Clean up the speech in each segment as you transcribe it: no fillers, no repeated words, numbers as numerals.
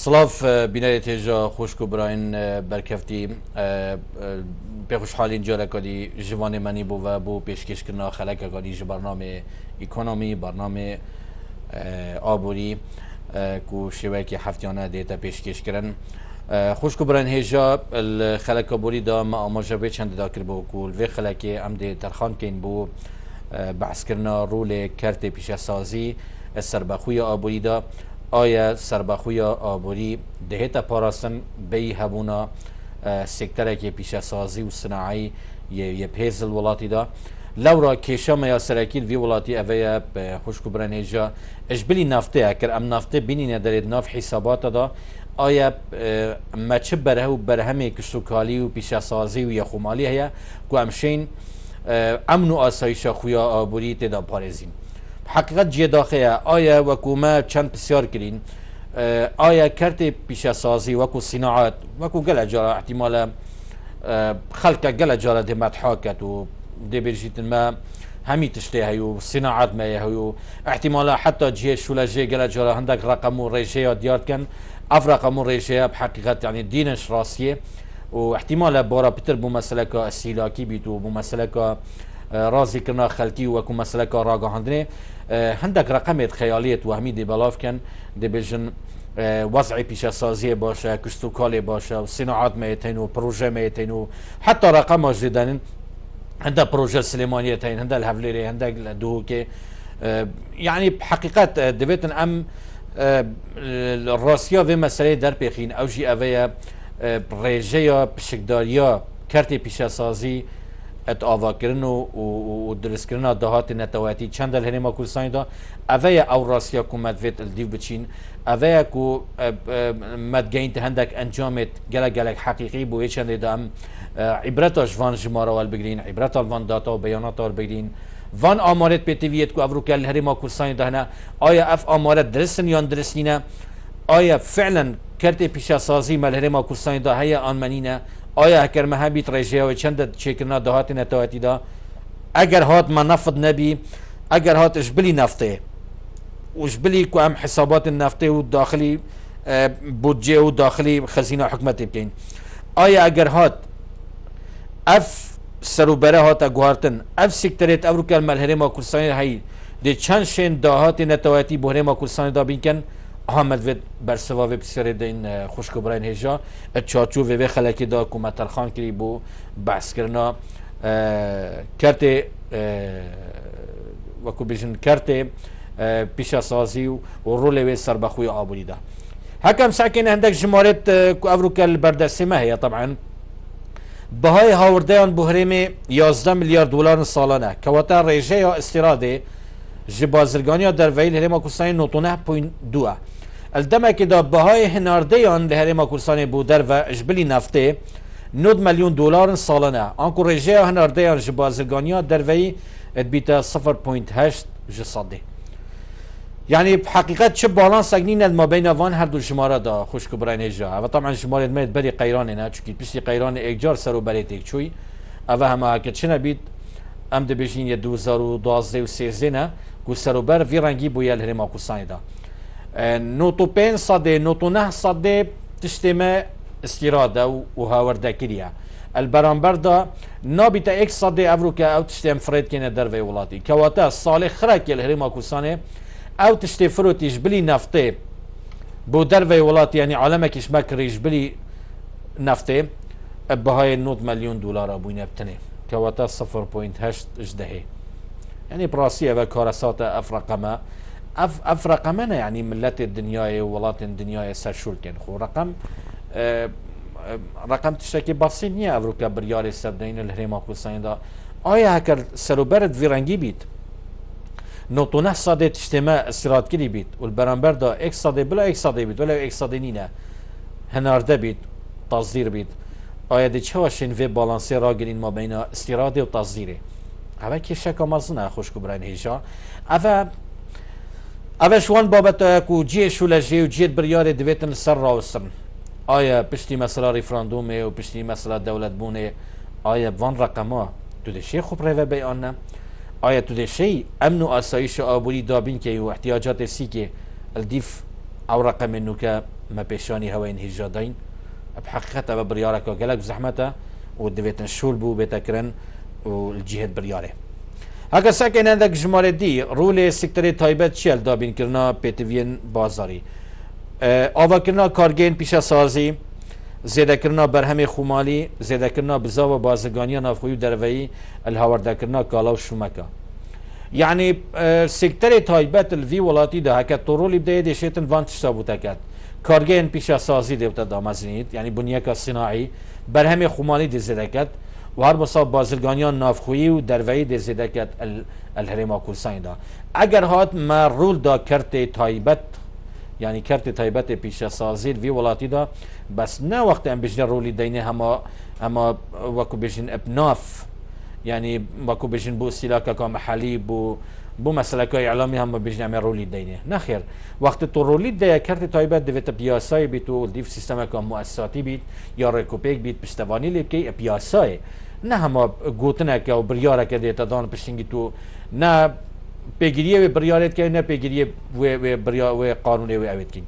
سلاف بینایت هجا خوشکو براین برکفتی به خوشحالین جاره کدی جوان منی بو و بو پیشکش کرنا خلق کدی جو برنامه اکونومی برنامه آبوری کو شوی که هفتیانه دیتا پیشکش کردن خوشکو براین هجا الخلق آبوری دا ما آماجه به چند داکر بو کول و خلق ام دی ترخان کن بو بحث کرنا رول کرت پیش سازی سربخوی آبوری دا آیا سربخوی آبوری دهتا پاراستن بی هبونا سکتره که پیش سازی و صناعی یه پیزل ولاتی دا لورا کشام یا سرکیل وی ولاتی اوه خوشکو برنیجا اجبلی نفته اکر ام نفته بینی ندارید ناف حسابات دا آیا ما چه بره و برهمه کشتوکالی و پیش سازی و یخومالی هیا که امشین امن و آسایش خویا آبوری تدا پارزین حقیقت جه داخله آیا وکو ما چند بسیار کرین آیا کرت پیش سازی وکو صناعات وکو گل جارا احتمالا خلق گل جارا ده مدحاکت و ده برجیت ما همی تشته هیو صناعات ما هیو احتمالا حتی جه شولا جه گل جارا هندک رقم و ریشه دیارت کن اف رقم و ریشه بحقیقت یعنی دینش راسیه و احتمالا بارا پتر بو مسئله که استیلاکی بیتو بو مسئله که رازی کرنا خلقی وکو مسئله که راگاهندنه هندک رقمت خیالیت و همی دی بلاف کن دی بجن وضع پیش سازی باشه کشتوکالی باشه و صناعات میتین و پروژه میتین و حتی رقم جدیدن هنده پروژه سلیمانیتین هنده الهفلیری هنده دو که یعنی حقیقت دویتن ام راسیا و مسئله در پیخین او جی اوه ریجه یا پشکداریا کرتی پیش سازی ات آوا کردن و درست کردن دهات نتواتی چند الهرما کردستانی دا اوه او راسیا کو مدویت الدیو بچین اوه کو مدگین تهندک انجامت گلک حقیقی بوی چند دا ام عبرتاش وان جمارا وال بگرین عبرتا وان داتا و بیانات وال بگرین وان آمارت پیتویت کو افرو که الهرما کردستانی دا هنا آیا اف آمارت درستن یا درستینه آیا فعلا کرت پیش سازی ملهرما کردستانی دا هیا آنمنینه آیا اگر ما بیت ریجه و چند چکرنا دهات نتواتی دا اگر هات ما نفط نبی اگر هات اجبلی نفته و اجبلی که هم حسابات نفته و داخلی بودجه و داخلی خزینه حکمت بکن آیا اگر هات اف سروبره هات اگوارتن اف سکتریت افرو که الملهرما کردستانی هایی دی چند شین دهات نتواتی بهرما کردستانی دا بینکن احمد وید برسواوی بسیاری دین خوشکو براین هجا چاچو وی خلکی دا کومتر خان کری بو بحث کرنا کرت وکو بیشن کرت پیشا سازی و رول وی سربخوی آبوری دا هکم ساکن هندک جمارت کو افرو کل بردسمه هیا طبعا بهای هاوردهان بحرم 11 میلیارد دلار سالانه کواتا ریجه یا استراده جبازرگانی در ویل هرما کردستانی 9.2 الدمه که دا بهای هناردهان لهرما کردستانی بو در و اجبلی نفته 9 میلیون دلار سالانه آنکو ریجه هناردهان جبازرگانی در وی ادبیتا 0.8 جساده یعنی حقیقت چه بالانس اگنین ما بین وان هر دو شماره دا خوشکو براین هجا و طبعا شماره مید بری قیرانه نه چونکه پیشی قیران اکجار سر و بریت ایک چوی اوه همه که چه نبید ام ده بجین یه 2012 و 13 نه که سروبر وی رنگی بوی الهرما کردستانی دا نوتو 5 صده نوتو 9 صده تشتمه استیراده و هاورده کریه البرانبر دا نابیتا 1 صده افرو که او تشتم فرید کنه در وی ولاتی کواتا سال خرک الهرما کردستانی او تشتی فروت اجبلی نفته بو در وی ولاتی یعنی عالمه کشمک اجبلی نفته بهای 9 میلیون دلار بوینه بتنه كواتا 0.8 اجدهي يعني براسية وكارسات افرقما افرقمنا يعني ملات الدنيا وولات الدنيا سرشولكن خو رقم رقم تشتكي بسيط نيا افروكا برياري سبدين الهرما كردستانی دا آیا هكر سروبرد في رنگي بيت نوتونه صادي تشتما استراد كري بيت والبرانبر دا اكس صادي بلا اكس صادي بيت ولا اكس صادي نينا هنارده بيت تصدير بيت آیا دی چه واشین وی بالانسی را گرین ما بین استیراده و تصدیره اوه که شکا مزنه خوشکو براین هیجا اوه شوان بابت کو جیه شولجی و جیه بریار دویتن سر راوستن آیا پشتی مثلا ریفراندومه و پشتی مثلا دولت بونه آیا وان رقما تو دشه خوب روه بیانه آیا تو دشه امن و آسایش آبوری دابین که و احتیاجات سی که الدیف او رقم انو که ما پیشانی هواین هیجادین بحقیقت او بریاره که گلک زحمته و دویتن شول بو بیتکرن و الجهد بریاره اگر ساکن عندك جمال دي رول سيكتوري تايبت شيل دابين كرنا بيتوين بازاري آوا کرنا کارگین پیش سازی زیاده کرنا برهم خمالی زیاده کرنا بزاو بازگانی نافخوی دروی الهورده کرنا کالا و شمکا يعني سيكتوري تايبت الفي ولاتي ده هكا طرولي بداية ديشيتن فان تشتابو تكات کارگین پیش سازی دیوتا دامزنید يعني بنياك صناعي برهم خمالی دي زیاده کت و هر بسا بازرگانیان نافخویی و دروی دی زیده کت الهرما کلسانی دا اگر هات ما رول دا کرت تایبت يعني كرت تایبت پیش سازید وی ولاتی دا بس نه وقت ام بجن رولی دینه هما وكو بجن ابناف يعني وكو بجن بو سلاكا كمحلي بو مسألة كإعلامي هم بجن عم رولي دينه نخير وقت الرولي ده كرت تايبات دفت بياساي بيتو ديف سيستم كمؤسساتي بيت يا ريكوبيك بيت بستواني لكي بياساي نه هم قوتنا كأو بريارة كده تدان بشينجي تو نه بيجريه وبريارات كده نه بيجريه و قانوني وعويد كين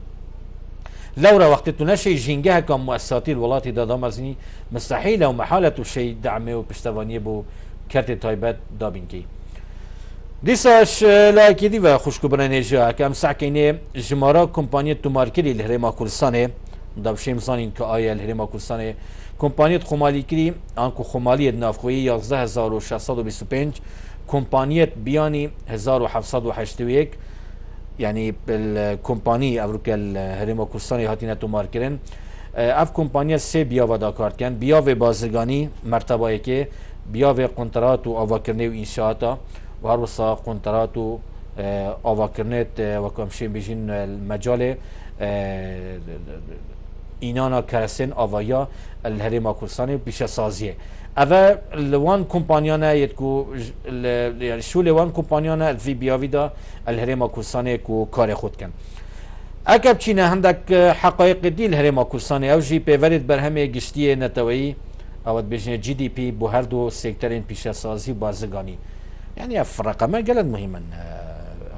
لورا وقت تنشي جينجها كمؤسساتي الولاتي ده دامزني مستحيل او محالة شيء دعمه وبستواني بو كرت تايبات دابين كي دیساش لایکی دی و خوشکو برنجا کم سعکینه جمارا کمپانیت تو مارکری الهرما کلسانه دابشیم زانین که آیا الهرما کلسانه کمپانیت خمالی کری آنکو خمالی نافخویی 11625 کمپانیت بیانی 1781 يعني بالكومباني افروك الهرما كلساني هاتينا تو ماركرين اف كومبانيا سي بياوا داكار كان بياوا بازرگاني مرتبه كي بياوا كونترات و اواكرني و انشاءاتا و هر وصا قنطرات و آواکرنت و کمشین بیشین المجال اینانا کرسن آوایا الهرما کلسانی بیش سازیه اوه لوان کمپانیانا یدکو يعني شو لوان کمپانیانا الفي بیاویدا الهرما کلسانی کو کار خود کن اکب چینه هندک حقایق دی الهرما کلسانی او جی پیورید بر همه گشتی نتوی او بیشین جی دی پی بو هر دو سیکترین پیش سازی بازگانی يعني الرقم قلت مهما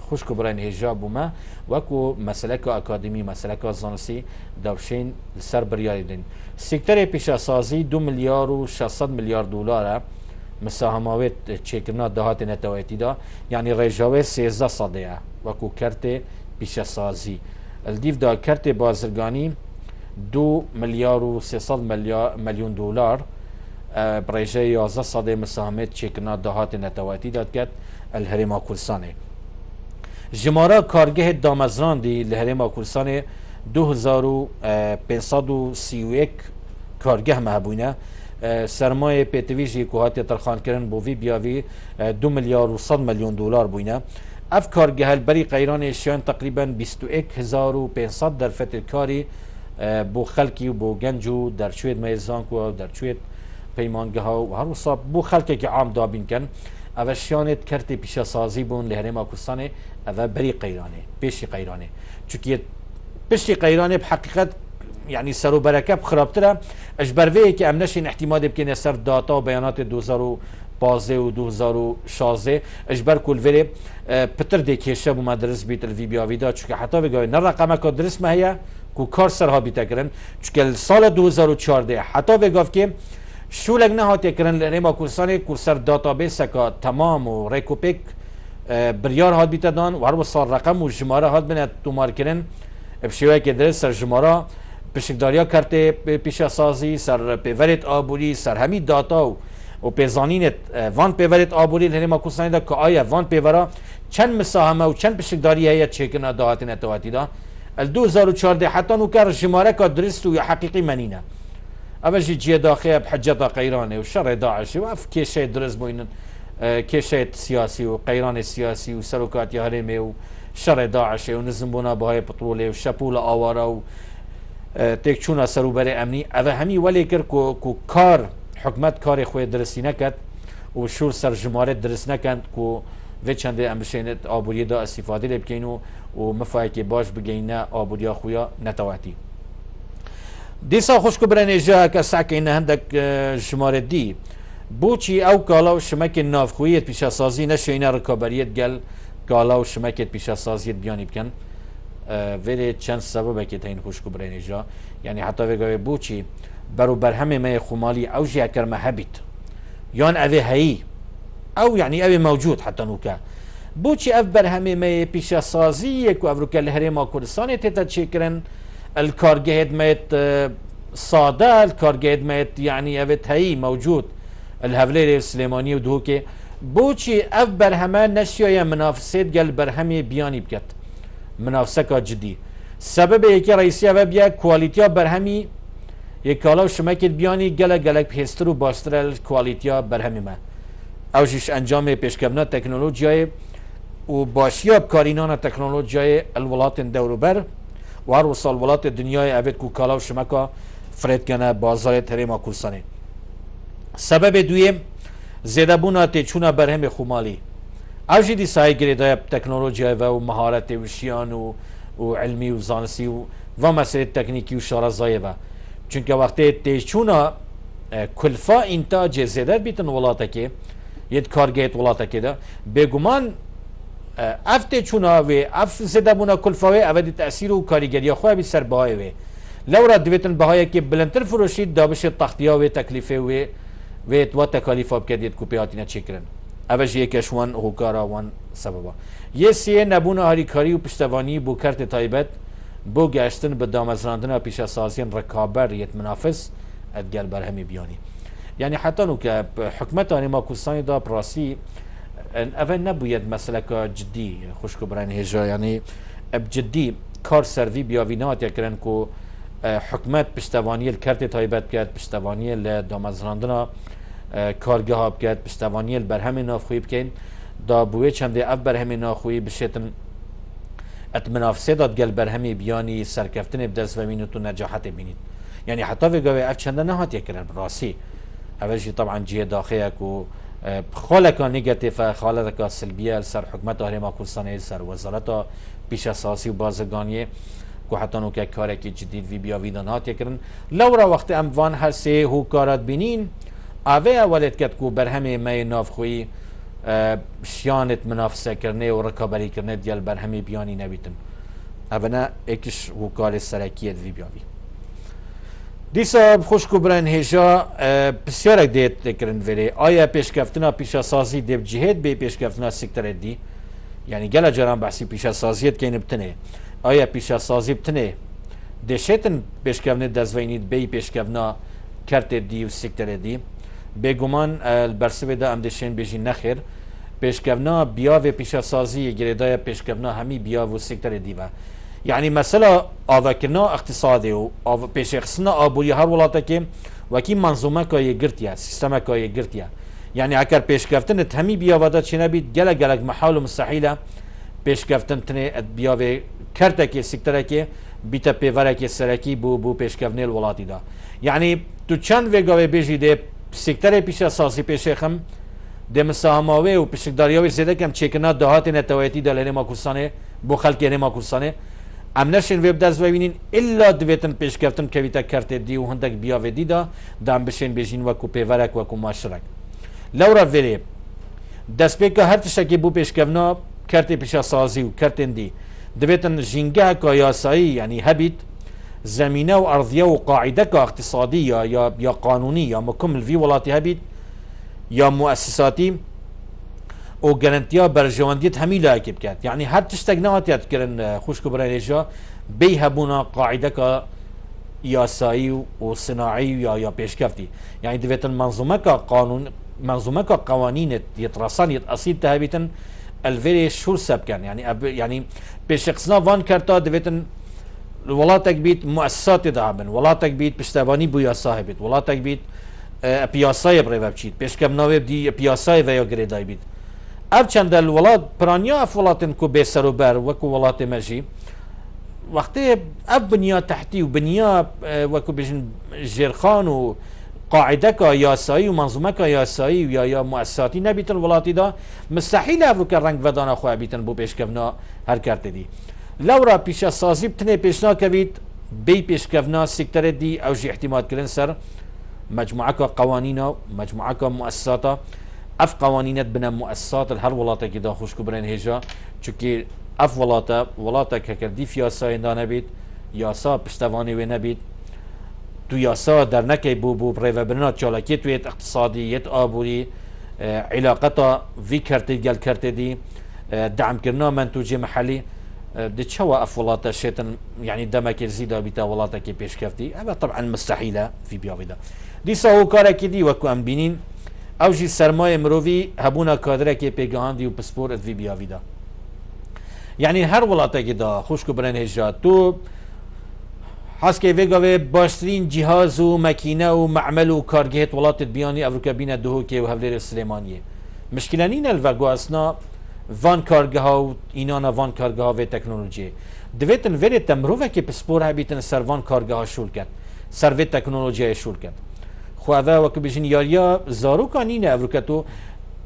خوش كبرين هجاب وما وكو مسلك اكاديمي مسلك زانسي دوشين سر برياري دين سيكتر بيشا سازي 2 مليار و 600 مليار دولار مساهمات تشيكنا دهات نتواتي دا يعني رجاوي 13 صدية وكو كرت بيشا سازي الديف دا كرت بازرگاني 2 مليار و 300 مليون دولار بريجه 11 صدي مساهمات تشيكنا دهات نتواتي داد كت الهرما كلساني جمارا کارگه دامزران دی الهرما كلساني 2531 کارگه مهبونه سرمایه پیتویجی که هاتی ترخان کرن بو وی بیاوی 2 مليار و 100 مليون دولار بوینه اف کارگه البری قیران اشیان تقریبا 21500 در فتر کاری بو خلکی و بو گنجو در چوید میزانکو و در چوید پیمانگه ها و هر وصاب بو خلقه که عام دابین کن اوه شیانت کرتی پیشا سازی بون لهرما کلسانه اوه بری قیرانه پیشی قیرانه چونکه پیشی قیرانه بحقیقت يعني سرو بركه بخرابتره اجبرويه که امنشین احتمال بکنه سر داتا و بیانات 2015 و 2016 اجبر کل ولی پتر دی کشه بو مدرس بیت الوی بیاویدا چونکه حتی بگوی نه رقمه که درس مهیه که کار سرها بیتا کرن چونکه سال 2014 حتی بگوی که شو لگ نهاتی کرن لرما کلسانی کلسر داتابیس که تمام و ریکوپیک بریار هاد بیتا دان و هر وصال رقم و جماره هاد بینه تومار کرن بشیوه که درس سر جماره پشکداریا کرده پیش سازی سر پیورت آبوری سر همی داتا و پیزانینت وان پیورت آبوری لرما کلسانی دا که آیا وان پیورا چند مساهمه و چند پشکداری هیا چکن دهات نتواتی دا ال 2014 حتی نوکر جماره که درست و حقیقی منینه اول جي داخل بحجة قيراني وشر داعش وف كيشي درز بوين كيشي سياسي وقيراني سياسي وسلوكات يهرمي وشر داعش ونزم بونا بهاي بطرولي وشابولا آوارا و تكشونا سروبري امني اذا همي ولي كر كو كار حكمت كاري خوي درسي نكت وشور سر جمارة درس نكت كو في چند امشينت آبوري دا استفاده لبكينو ومفايكي باش بگينا آبوريا خويا نتواتي دیسا خوش کو برن اجا که سعکین هندک شماره دی بوچی او کالا و شمک نافخویت پیش سازی نشینه رکابریت گل کالا و شمکت پیش سازیت بیانی بکن ولی چند سبب که تین خوشکو برین جا یعنی حتی وگوی بوچی برو برهم ما خمالی او جی اکر محبت یان اوه هایی او يعني اوه موجود حتى نوكا بوچی اف برهمه ما پیشا سازی یک و افروکا لهرما کردستان تیتا چکرن الكارجهد ميت صادا الكارجهد ميت يعني اوه هایی موجود الهفلير السليماني ودهوكي بوچی اف برهمه نشيا منافسات قال برهمه بياني بكت منافسه جدي سبب یکی رئیسی و بیا کوالیتیا برهمی یک کالا شما که بیانی گلک پیستر و باستر کوالیتیا برهمی ما اوجش انجام پیشکبنا تکنولوژیای و باشیاب کارینان تکنولوژیای الولات دوروبر و هر وصال ولات دنیای اوید کو کالا شما که فرد کنه بازار تریما کورسانه سبب دویم زیده بونا تیچونا برهم خمالی اوجی دی سای گریدای تکنولوژیای و مهارت وشیان و علمی و زانسی و مسئله تکنیکی و شارزایی و چونکه وقتی تیچونا کلفا انتاج زیده بیتن ولاتا که ید کارگیت ولاتا که ده بگمان اف تیچونا و اف زیده بونا کلفا و اودی تأثیر و کاریگری خواه بی سر بهای و لورا دویتن بهای که بلندتر فروشید دابش تختیا و تکلیفه و تکالیفا بکدید کوپیاتینا چکرن اوش یکش وان هوکارا وان سببا یه سیه نبون هاریکاری و پشتوانی بو کرت تایبت بو گشتن به دامزراندن پیش اساسین رکابر یت منافس ادگل برهمی بیانی یعنی حتی نو که حکمت آنیما کورسانی دا پراسی اول نبوید مسئله که جدی خوشکو برین هجا یعنی بجدی کار سروی بیاوینات یکرن که حکمت پشتوانی کرت تایبت کرد پشتوانی دامزراندن کارگاه ها بکرد پشتوانی برهم نافخوی بکن دا بوی چنده اف برهم نافخوی بشتن اتمنافسه داد گل برهمی بیانی سرکفتن بدست و مینو تو نجاحت بینید یعنی حتی وگاوی اف چنده نهات یکرن راسی اوشی طبعا جیه داخیک و خالکا نگاتیفه خالکا سلبیه سر حکمت آرما کورسانه سر وزارت پیش اساسی و بازگانیه که حتی نو که کارکی جدید وی بیاویدن هات یکرن لورا وقت اموان هر سه هو کارات بینین اوه اولت کد کو برهمی مای نافخوی شیانت منافسه کرنه و رکابری کرنه دیال برهمی بیانی نبیتن اوه اکش وکال سرکیت وی بیاوی دیسا خوشکو برن هجا بسیارک دیت کرن ولی آیا پیشکفتنا پیشا سازی دیب جهد بی پیشکفتنا سکتر دی یعنی گل جران بحثی پیشا سازیت که نبتنه آیا پیشا سازی بتنه دشتن پیشکفتنا دزوینید بی پیشکفتنا کرت دی و سکتر دی بگمان البرسوی دا امدشین بیجی نخیر پیشکفنا بیا و پیشا سازی گریدای پیشکفنا همی بیا و سکتر دیوه یعنی مثلا آوکرنا اقتصادی و پیشخصنا آبوری هر ولاتا که وکی منظومه که یه گرتیه سیستمه که یه گرتیه یعنی اگر پیشکفتن همی بیا و دا چه نبید گلک محال و مستحیله پیشکفتن تنه بیا و کرده که سکتره که بیتا پیوره که سرکی بو پیشکفنه الولاتی دا یعنی تو چند وگاوه بیجی ده سکتر پیش اساسی پیشخم ده مساهماوی و پیشکداریاوی زیده کم چکنا دهات نتوایتی دا لنما کورسانه بو خلق نما کورسانه ام نشین ویب دست ببینین الا دویتن پیش کفتن کویتا کرته دی و هندک بیاوی دی دا دام بشین بیجین وکو پیورک وکو ماشرک لورا ویلی دست بیکا هر تشکی بو پیش کفنا کرته پیش اساسی و کرتن دی دویتن جنگه که یاسایی یعنی هبید زمینه و ارضیه و قاعده که اقتصادی یا قانونی یا مکمل وی ولاتی هبید یا مؤسساتی و گرانتیا برجواندیت همی لاکب کرد یعنی هر تشتک نهاتیت کرن خوشکو برای نیجا بی هبونا قاعده که یاسایی و صناعی یا پیشکفتی یعنی دویتن منظومه که قوانین یترسان یتأصیل تهبیتن الویری شور سب کن یعنی پیشخصنا وان کرتا دویتن ولاتك بيت مؤسسات دعمن ولاتك بيت پشتوانی بویا صاحبت ولاتك بيت پیاسای برای بچید پیشکم نوی دی پیاسای ویا گریدای بید اف چند الولات پرانیا اف ولاتن کو بسر و بر وکو ولات مجی وقتی اف بنیا تحتی و بنیا وکو بجن جرخان و قاعده کا یاسایی و منظومه کا یاسایی یا مؤسساتی نبیتن ولاتی دا مستحیل افرو که رنگ ودانا خواه بیتن بو پیشکم هر کرده دی لورا پیش سازی بتنه پیشنا کوید بی پیشکفنا سکتر دی او جی احتمال کرن سر مجموعه که قوانین مجموعه که مؤسسات اف قوانینت بنا مؤسسات هر ولاتا که دا خوشکو برین هجا چونکه اف ولاتا که کردی فیاسای دا نبید یاسا پشتوانی و نبید تو یاسا در نکی بو پریوبرنا چالکی تویت اقتصادیت آبوری علاقتا وی کرتی گل کرتی دی دعم کرنا منتوج محلي دي تشوا افولاتا شيتن يعني دمك زيدا بتا ولاتا كي بيش كفتي هذا طبعا مستحيله في بيافيدا دي سو كارا كي وكو ام بينين او جي سرمايه مروفي هبونا كادره كي بيغاندي و باسبور في بيافيدا يعني هر ولاتا كي دا خوشكو برن هجا تو حاسكي فيغاوي باشترين جهاز و ماكينه و معمل و كارجيت ولات بياني افريكا بينا دوهوكي و هفلير السليمانيه مشكله نين الفاغواسنا وان کارگاه و اینا وان کارگاه و تکنولوژی دویتن ولی تمروه که پسپور هبیتن سر وان کارگاه شول کرد سر و تکنولوژی شول کرد خواهد وقت بیشین یاریا زارو کانینه افریقا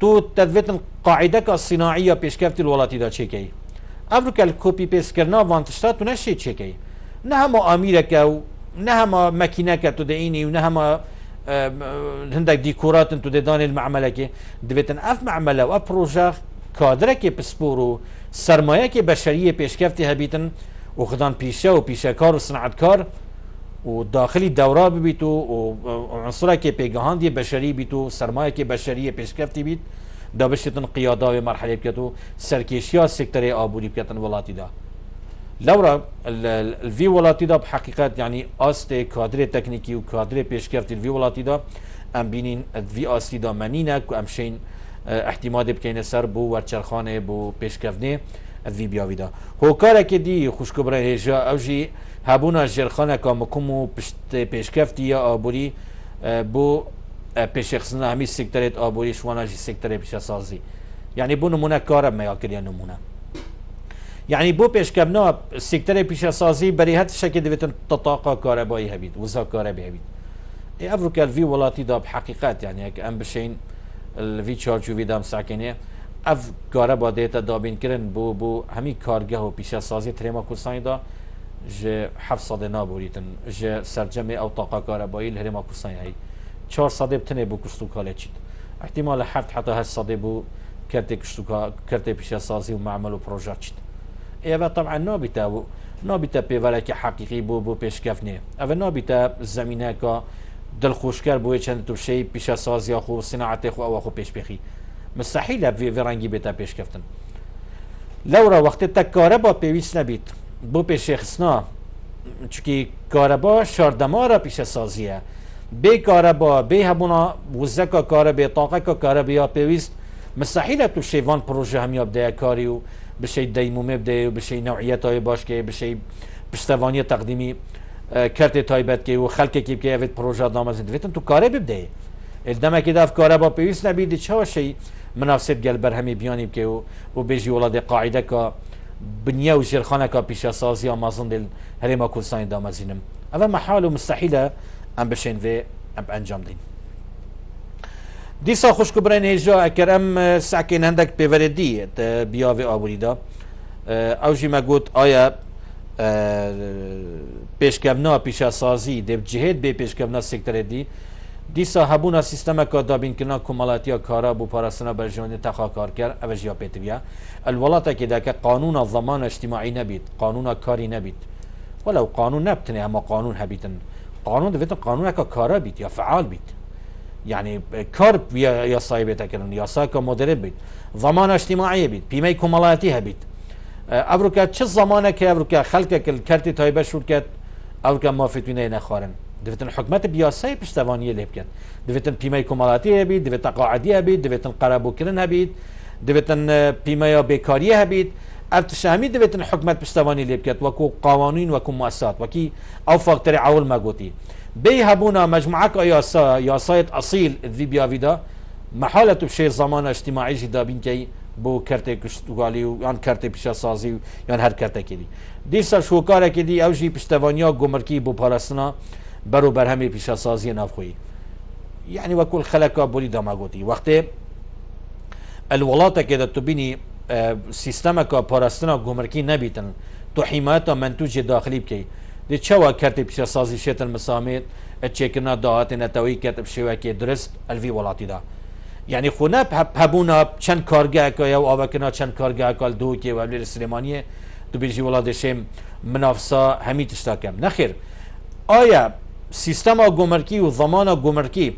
تو تدویتن قاعده که صناعی پیشکفت الولاتی دا چه کی افریقا الکوپی پیس کرنا وان تشتا تو نشی چه کی نه هم امریکا و نه هم مکینه که تو دینی و نه هم هندك ديكورات انتو دان المعمله كي دويتن اف معمله و بروجه کادره که پسپور و سرمایه که بشریه پیشکفتی هبیتن و خدان پیشه و پیشکار و صنعتکار و داخلی دوره ببیتو و عنصره که پیگاهاندی بشری بیتو سرمایه که بشریه پیشکفتی بیت دا بشتن قیاده و مرحله بکتو سرکیشیا سکتر آبوری بکتن ولاتی دا لورا الفي ولاتی دا بحقیقت يعني آست کادر تکنیکی و کادر پیشکفتی الفي ولاتی دا ام بینین الفي آستی دا منینک و امشین احتمال بکن سر بو ورچرخانه بو پیشکفنه وی بیاویدا هو کاره که دی خوشکبره هجا اوجی هبونا جرخانه که مکمو پیشکفتی یا آبوری بو پیشخصنه همی سکترت آبوری شوانا جی سکتر پیشسازی یعنی بو نمونه کاره میاکل یا نمونه یعنی بو پیشکفنه سکتر پیشسازی بری هت شکل دویتن تطاقه کاربایی هبید وزا کاربایی هبید افریقا الفی ولاتی دا بحقیقت يعني هيك ام بشين الفي تشارجو في دام ساكنه اف كهرباء ديتا دابين كرن بو همي كارگه و پیشه سازی تريما كورساني دا ج 700 نابوريتن ج سرجمه او طاقه كهربائي الهرما كورساني هي 400 بتنه بو كشتو كالچيت احتمال حتى 800 بو كرت كشتو كرت پیشه سازی و معمل و پروژه ايه طبعا نابتا بيولك حقيقي بو پیشکفنه او نابتا زمینه که دلخوشکر بوی چند تو شی پیش سازی خو صناعت خو او خو پیش بخی مستحیل وی رنگی بتا پیش کفتن لورا وقت تا کاربا پیوست نبید بو پیش خصنا چونکی کاربا شاردمارا پیش سازیه به کاربا به همونا وزکا کاربا طاقه کاربا پیوست مستحیل تو شیوان پروژه هم یابده کاری و بشی دیمومه بده و بشی نوعیت های باش که بشی پشتوانی تقدیمی کرت تایبت که و خلق کی که اوت پروژه دامازند ویتن تو کاره بده الدم که داف کاره با پیوست نبید چه شی مناسب گل بر همی بیانی که و بیجی ولاد قاعده که بنیه و جرخانه که پیش سازی آمازون دل هرما کلسان دامازینم اما محال و مستحیله ام بشین و ام انجام دین دیسا خوشکو برین هجا اکر ام سعکین هندک پیوردی بیاوی آبوری دا او جی مگوت آیا پیشکفنا پیش سازی دب جهت به پیشکفنا سکتر دیسا هبونا سیستم که دابین کنا کمالاتیا کارا بو پاراسنا برجوانی تخا کار کرد اوجیا پیتویا الولاتا که داکه قانون ضمان اجتماعی نبید قانون کاری نبید ولو قانون نبتنه اما قانون هبیتن قانون دویتن قانون که کارا بید یا فعال بید يعني كار يا صايبه تكرن يا ساكا مدرب بيت ضمان اجتماعي بيت بيمي كمالاتي بيت افريكا چه زمانه که افريكا خلقك الكرت تايبه شركت افريكا ما فتوينه نخارن دفتن حكمت بياسي پشتوانيه لب كد دفتن بيمي كمالاتي بيت دفتن قاعديه بيت دفتن قرابو كرن بيت دفتن بيمي بيكاريه بيت افتشامي دفتن حكمت پشتوانيه لب كد وكو قوانين وكو مؤسسات وكي او فاكتور عول ما قوتي بي هبونا مجموعك ياسايت اصيل ذي بيافيدا محالة بشيء زمان اجتماعي جدا بين كي بو كرتي كشتوغالي يعني كرتي بشا سازي يعني هر كرتي كدي دي سر شوكاره كدي اوجي پشتوانيا گمركي بو پالاستنا برو برهمي بشا سازي نافخوي يعني وكل خلقا بولي داماغوتي وقت الولاتا كده تبيني سيستمك پالاستنا گمركي نبيتن تو حمايتا منتوج داخلي بكي دي چوا كرتي بشا سازي شيت المساميت اتشيكنا داعات نتوي كتب شوكي درست الفي ولاتي دا يعني خونا هبونا چند کارگاه که او آوکنا چند کارگاه کال دو که و بلیر سلیمانیه تو بیجی ولاده شیم منافسا همی تشتاکم نخیر آیا سیستم گمرکی و ضمان گمرکی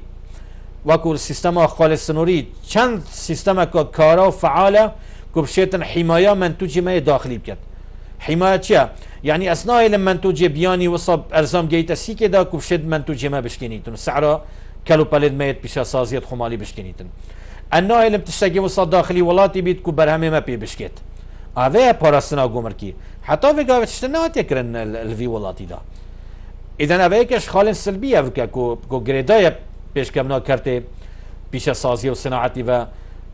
وكو سيستم خالص سنوري چند سيستم كارا وفعالة كبشيتن حماية منتوجي ما داخلي بكت حماية چيا يعني أثناء لما منتوجي بياني وصب أرزام جيتا سيكي دا كبشيت منتوجي ما بشكينيتن سعره كالو بالد ميت بيشا سازيت خمالي بشكينيتن النوع لما تشتكي وصل داخلي ولاتي بيت كو برهمي ما بي بشكيت هذا باراستنا گمركي حتى في قاوة تشتنات يكرن الفي ولاتي دا إذن أبايكش خالص سلبية فكا كو جريدايا پیش کمنا کرده پیش سازی و صناعتی و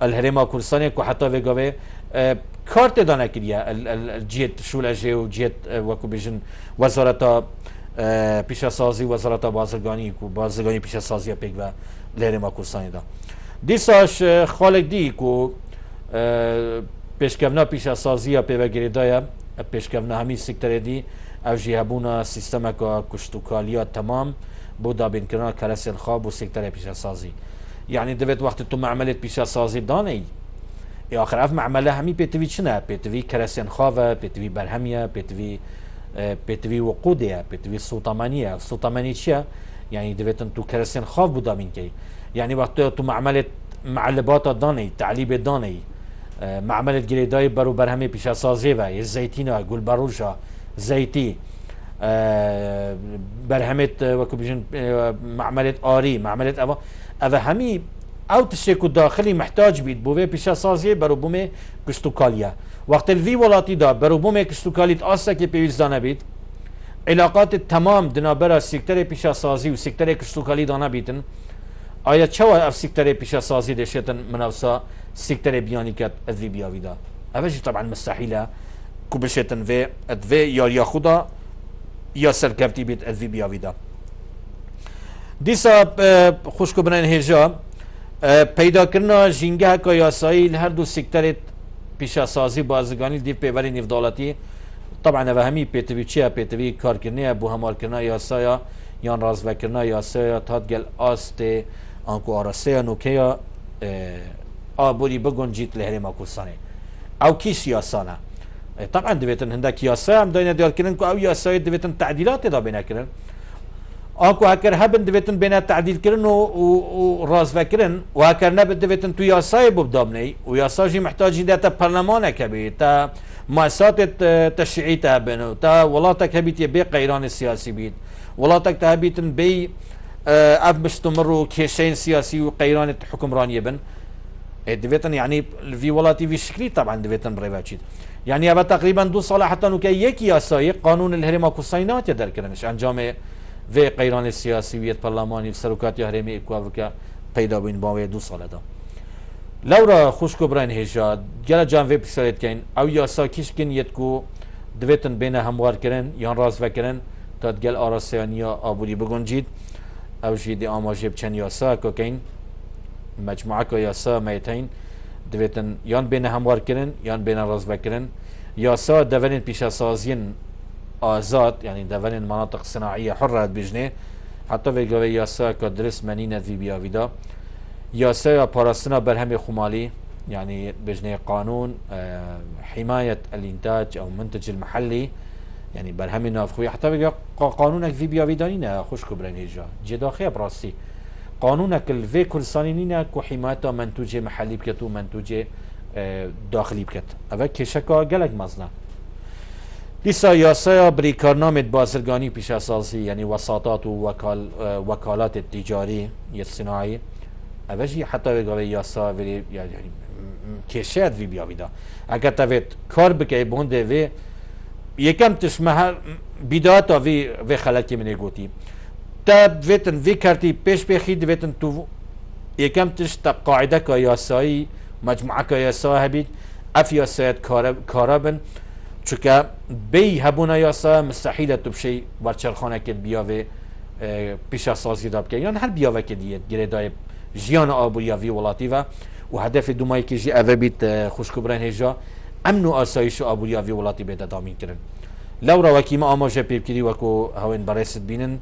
الهرم کردستان کو حتی وگاوه کارت دانه کریه الجیت شولجه و جیت وکو بیشن وزارت پیش سازی وزارت بازرگانی کو بازرگانی پیش سازی پیک و الهرم کردستان دا دیساش خالق دی کو پیش کمنا پیش سازی پی و گریدایا پیش کمنا همی سکتر دی او جهبونا سیستم که کشتوکالیات تمام بودا بين كنا كراسي الخاب وسيكتر بيشا سازي يعني دفت وقت تو معملة بيشا سازي داني يا آخر اف معملة همي بيتوي چنا بيتوي كراسي خاوة بيتوي برهمية بيتوي وقودية بيتوي سلطمانية سلطمانية چيا يعني دفت تو كراسي خاف بودا بين كي يعني وقت تو معملة معلبات داني تعليب داني معملة جريداي برو برهمي بيشا سازي و الزيتينة قول بروجا زيتي برهمت وكو بيجن معملة آري معملة أبا همي أو تشيكو داخلي محتاج بيت بوه بيشا سازي برو بومي كشتوكاليا وقت الفي ولاتي دا برو بومي كشتوكاليت آسا كي بيوز دانا بيت علاقات التمام دنابرا سيكتر بيشا سازي و سيكتر كشتوكالي دانا بيتن آیا چوا اف سيكتر بيشا سازي دشتن منافسا سيكتر بياني كات الفي بياوي دا أفجي طبعا مستحيلة كو بشتن في ادفي يا خدا یا سرکفتی بیت ادوی بیاویدا دیسا خوشکو بناین هجا پیدا کرنا جنگه که یاسایی هر دو سکترت پیشا سازی بازگانی دیو پیوری نفدالتی طبعا و همی پیتوی چیه پیتوی کار کرنه بو همار کرنا یاسایا یان رازو کرنا یاسایا تاد گل آست آنکو آراسه نوکیا آبوری بگون جیت لهرما کسانه او کیش یاسانه طبعا دبيتن هندك ياسا هم داينا ديال كرن كو او ياسا دبيتن تعديلات دا بينا كرن اكو هكر هبن دبيتن بينا تعديل كرن و راز فكرن وهكر نبت دبيتن تو ياسا ببدابني وياسا جي محتاج داتا برلمان كبي تا مؤسسات تشريعيه تهبن تا ولاتك هبيت يبي قيران السياسي بيت ولاتك تهبيتن بي اف مستمروا كيشين سياسي وقيران حكمران يبن دبيتن يعني في ولاتي في شكلي طبعا دبيتن بريفاتشيت يعني ابا تقريبا 2 سال حتى انه يك ياساي قانون الهرم كوساينات يدر كرنش انجام في قيران السياسي برلماني سركات هرمي اكوافكا پیدا بين باوي 2 سال دا لورا خوشكو برين هجا جلا جام في بسالت كاين او ياسا كيشكن يتكو دويتن بين هموار كرن يان راز فكرن تاد گل آراسيانيا ابوري بگنجيد او جيدي اماجي بچن ياسا كاين مجموعه ياسا ميتين دویتن یان بین هموار کرن یان بین راز بکرن یاسا دولن پیش سازین آزاد يعني دولن مناطق صناعية حرة بجنه حتى في قوي ياسا كدرس منين في بيافيدا ياسا باراستنا برهم خمالي يعني بجنه قانون حماية الانتاج او منتج المحلي يعني برهم نافخوي حتى في قانونك في بيافيدانينا خوش كبرين هجا جداخية براسي قانونك الفي كل سنينينا كو حماية منتوج محلي بكت ومنتوج داخلي بكت اوه كشكا گلك مزنا لسا ياسا بريكارنامة بازرگاني پیش اساسي يعني وساطات وكالات التجاري الصناعي اوه جي حتى بقوه ياسا يعني كشاد في بيابيدا اگر تاويت كار بكي بونده في يكم تشمه بداية في خلقي من يقوتي تاب ویتن وی کرتی پیش بخید ویتن تو یکم تش تا قاعده که یاسایی مجموعه که یاسا هبید اف یاسایت کارابن چونکه بی هبونا یاسا مستحیل تو بشی ورچرخانه که بیاوه پیش سازی داب که یعنی هر بیاوه که دیت گریدای جیان آبویا وی ولاتی و هدف دومایی که جی اوه بیت خوشکبرین هجا امن و آسایش آبویا وی ولاتی بیده دامین کرن لورا وکی ما آماجه پیب کری وکو هاوین برست بینن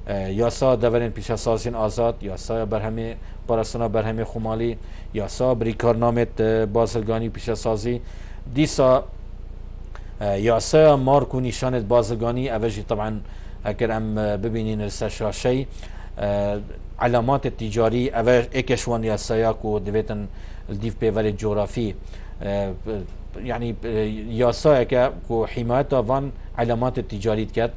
یاسا دورن پیش سازین آزاد، یاسا برهمی پارستانا برهمی خمالی، یاسا بریکارنامت بازرگانی پیش سازی دیسا یاسا مارک و نشانت بازرگانی اوجی طبعا اگر ام ببینین السشاشی علامات التجاري اوش اكشوان ياسايا كو ديفيتن الديف بيفال جغرافي يعني ياسايا كو حماية فان علامات التجاري كات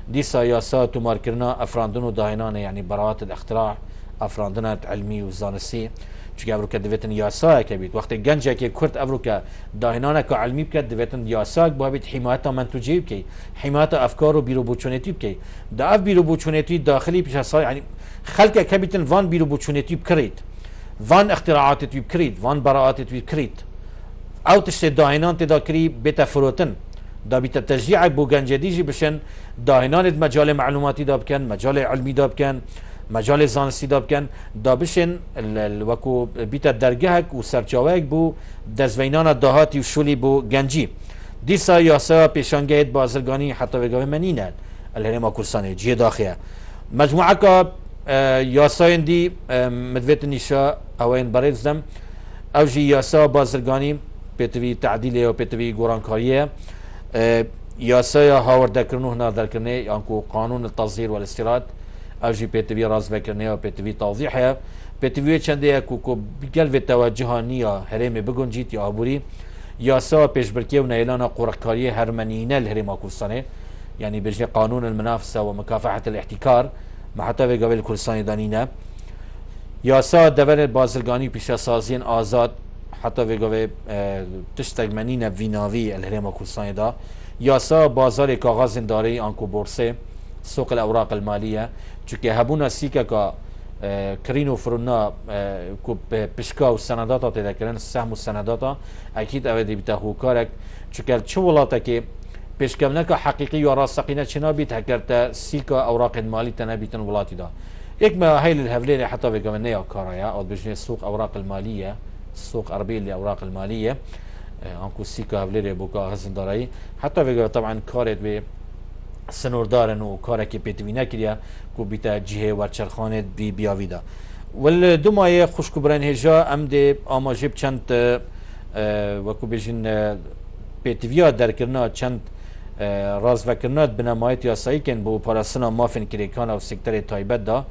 ديسا ياسا تماركرنا افراندن وداهنان يعني براءة الاختراع افراندنات علمي وزانسي چونکه افروکا دویتن یاسا که بید وقتی گنجه که کرد افروکا داهنانه که علمی بکرد دویتن یاسا با بید حمایت منتوجه بکی حمایت افکار و بیرو بوچونیتی بکی دا اف بیرو بوچونیتی داخلی پیش از يعني خلق که بیتن وان بیرو بوچونیتی بکرید وان اختراعات بکرید وان براءات بکرید او تشت داهنان تدا کری بیت فروتن دا بیت تشجیع بو گنجه دیجی بشن داهنان مجال معلوماتی دا بکن مجال علمی دا بکن مجال زانستی دا بکن دا بشن وکو بیت درگهک و سرچاوک بو دزوینان دهاتی و شولی بو گنجی دیسا یاسا پیشانگهت بازرگانی حتی بگاوه منینه الهرم کورسانه جیه داخیه مجموعه که یاساین دی مدویت نیشا اوین بریزدم او جی یاسا بازرگانی پیتوی تعدیله و پیتوی گورانکاریه یاسا هاوردکرنو هنا درکرنه یانکو قانون التصدیر والاستیراد او جی پیتوی راز بکرنه و پیتوی توضیحه پیتوی چنده کوکو بگل توجهانیه هرم بگنجید یا عبوری یاسا پیشبرکی و نیلان قرقکاری هرمنینه الهرم کورسانه يعني بيجي قانون المنافسة ومكافحة الاحتكار مع حتى قبل كردستان دانينا ياسا دور بازرگانی پیش سازین آزاد حتی وگوه تشتگمنین ویناوی الهرم کردستان دا یاسا بازار کاغذ داری آنکو بورسه سوق الاوراق الماليه چونکه هبونا سیکا که کرین و فرونا کو پشکا و سنداتا تیدا کرن سهم و سنداتا اکید اوه دی بیتا خوکارک چونکه چه ولاتا که پیشکمنک حقیقی و راستقینه چنا بیت هکرتا سیکا اوراق المالی تنبیتن ولاتی دا یک ما هاي الهفلية حتى في قمنا كارايا أو بجني سوق أوراق المالية السوق عربي لأوراق المالية أنكو سيكا هفلية بوكا غزن داري حتى في طبعا كارت ب سنوردارن وكارا كي بيتوينا كريا كو بيتا جهة ورشرخانة بي بياويدا والدماء خوشكو بران هجا أم دي أما جيب چند وكو بجن بيتويا دركرنا چند راز وکرنات بنمایت یاسایی کن بو پاراسنا مافن کریکان او سکتر تایبت دا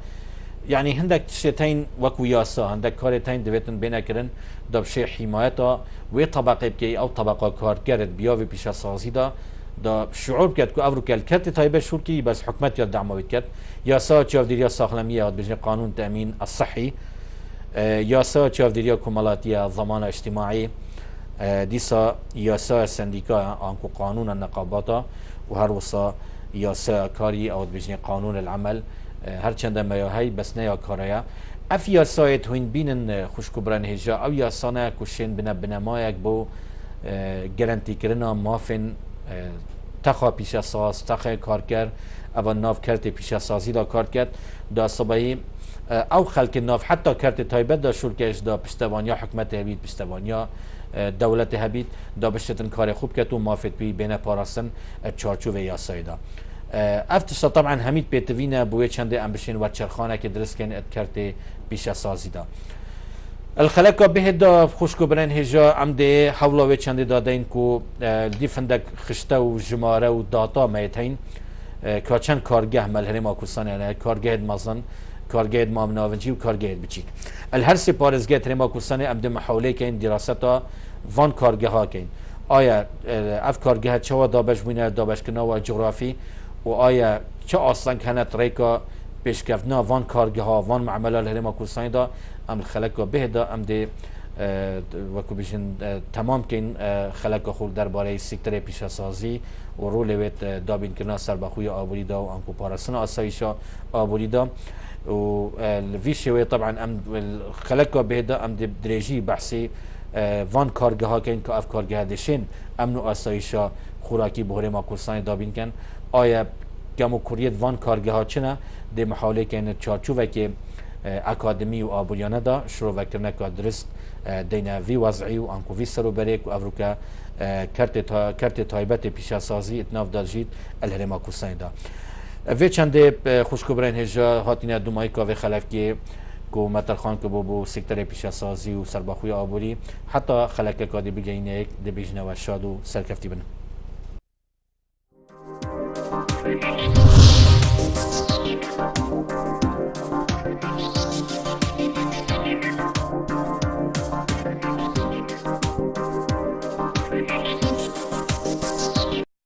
یعنی هندک شتین وکو یاسا هندک کارتین دویتن بنا کرن دا بشه حمایتا و طبقه بکی او طبقه کارگرد بیاوی پیش سازی دا شعور بکرد که افرو کل کرد تایبت شور کی بس حکمت یاد دعمه بکرد یاسا چافدیریا ساخلمیه هاد بجنه قانون تأمین الصحی یاسا چافدیریا کمالاتیه ضمان اجتماعی دیسا یاسا سندیکا آنکو قانون النقاباتا و هر وصا یاسا کاری او بجنی قانون العمل هر چند مایاهی بس نیا کاریا اف یاسایت هین بینن خوشکو بران هجا او یاسانه کشین بنا بنمایک بو گرانتی کرنا مافن تخا پیش اساس تخا کار کرد او ناف کرد پیش اساسی دا کار کرد دا صبحی او خلق ناف حتی کرد تایبت دا شرکش دا پشتوانیا حکمت هبید پشتوانیا دولت هبید دا بشتن کار خوب که تو مافت بی بین پاراستن چارچوب یاسایی دا افتشتا طبعا همید پیتوینه بوی چنده امبشین و چرخانه که درست کن ادکرت پیش سازی دا الخلقه به دا خوشکو برن هجا عمده حولا و چنده دادین کو دیفندک خشته و جماره و داتا میتین که چند کارگه ملهرم آکوستانه کارگه مازن کارگه مامناونجی و کارگه بچیک الهر سپارزگه ترما کورسانه امده محاوله که این دراستا وان کارگه ها کن آیا اف کارگه چه دابش بینه دابش کنا و جغرافی و آیا چه اصلا کنت ریکا پیشکفنا وان کارگه ها وان معامله الهرم کورسانه دا ام خلق به دا امده وکو بشن تمام کن خلق خود درباره سکتر پیشسازی و رول ویت دابین کنا سربخوی آبوری دا و انکو پارسن آسایشا آبوری دا و الفيشي طبعا ام خلقه بهدا ام دريجي بحثي وان كارگه ها كاين كاف كارگه دشين امنو اسايشا خوراكي بهره ما كورسان دابين كان آیا كمو كوريت وان كارگه ها چنا دي محاوله كاين چارچو وكي اكاديمي و آبوريانه دا شروع وكرنا كادرست دينا في وضعي و انكو في سرو بريك و افروكا كارت تايبت پیشاسازي اتناف دالجيت الهرما كورسان دا وی چند خوشکبرین هجا هاتین دومای که خلف که کو مترخان که بو سکتر پیش سازی و سرباخوی آبوری حتی خلک کادی بگینه دی بیجنه و شاد و سرکفتی بن.